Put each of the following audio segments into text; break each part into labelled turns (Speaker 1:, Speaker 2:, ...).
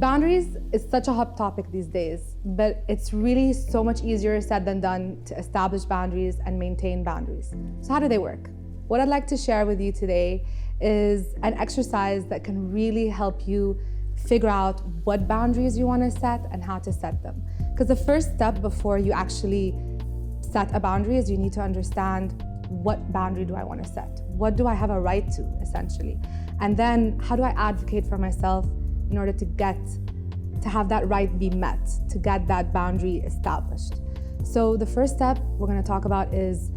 Speaker 1: Boundaries is such a hot topic these days, but it's really so much easier said than done to establish boundaries and maintain boundaries. So how do they work? What I'd like to share with you today is an exercise that can really help you figure out what boundaries you want to set and how to set them. Because the first step before you actually set a boundary is you need to understand, what boundary do I want to set? What do I have a right to, essentially? And then how do I advocate for myself in order to have that right be met, to get that boundary established? So the first step we're going to talk about is,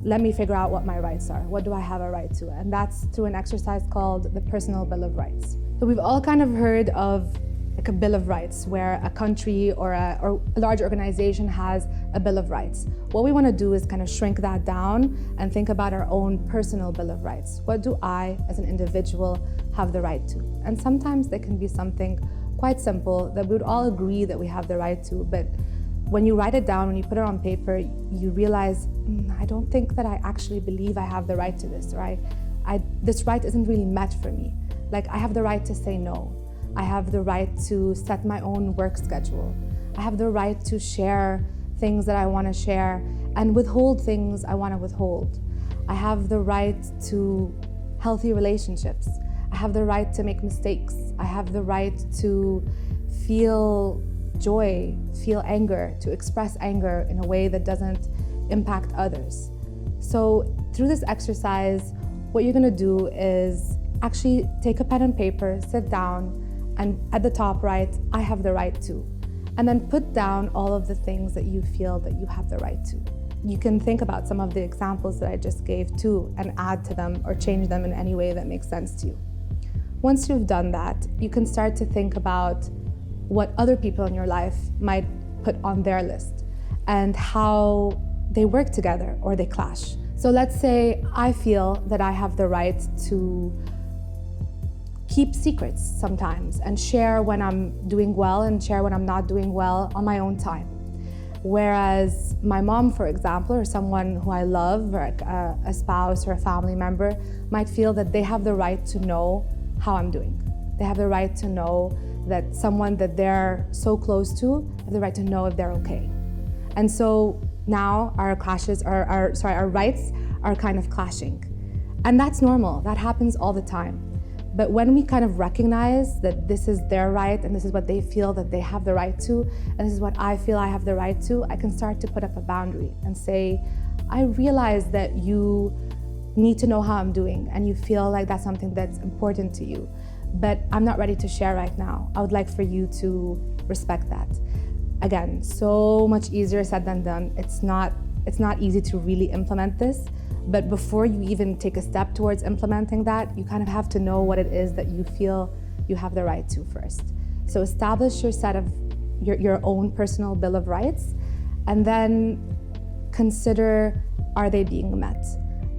Speaker 1: let me figure out what my rights are. What do I have a right to? And that's through an exercise called the Personal Bill of Rights. So we've all kind of heard of like a Bill of Rights, where a country or a large organization has a Bill of Rights. What we want to do is kind of shrink that down and think about our own personal Bill of Rights. What do I, as an individual, have the right to? And sometimes they can be something quite simple that we would all agree that we have the right to, but when you write it down, when you put it on paper, you realize, I don't think that I actually believe I have the right to this, or this right isn't really met for me. Like, I have the right to say no. I have the right to set my own work schedule. I have the right to share things that I want to share and withhold things I want to withhold. I have the right to healthy relationships. I have the right to make mistakes. I have the right to feel joy, feel anger, to express anger in a way that doesn't impact others. So through this exercise, what you're going to do is actually take a pen and paper, sit down, and at the top write, I have the right to. And then put down all of the things that you feel that you have the right to. You can think about some of the examples that I just gave too and add to them or change them in any way that makes sense to you. Once you've done that, you can start to think about what other people in your life might put on their list and how they work together or they clash. So let's say I feel that I have the right to keep secrets sometimes and share when I'm doing well and share when I'm not doing well on my own time. Whereas my mom, for example, or someone who I love, or a spouse or a family member, might feel that they have the right to know how I'm doing. They have the right to know that someone that they're so close to have the right to know if they're okay. And so now our rights are kind of clashing. And that's normal, that happens all the time. But when we kind of recognize that this is their right and this is what they feel that they have the right to, and this is what I feel I have the right to, I can start to put up a boundary and say, I realize that you need to know how I'm doing and you feel like that's something that's important to you, but I'm not ready to share right now. I would like for you to respect that. Again, so much easier said than done. It's not easy to really implement this. But before you even take a step towards implementing that, you kind of have to know what it is that you feel you have the right to first. So establish your set of your own personal Bill of Rights, and then consider, are they being met?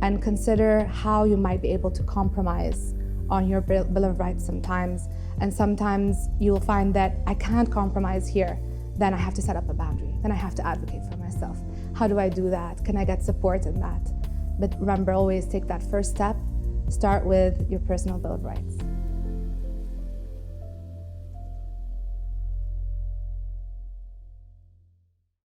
Speaker 1: And consider how you might be able to compromise on your Bill of Rights sometimes. And sometimes you'll find that I can't compromise here. Then I have to set up a boundary. Then I have to advocate for myself. How do I do that? Can I get support in that? But remember, always take that first step. Start with your personal Bill of Rights.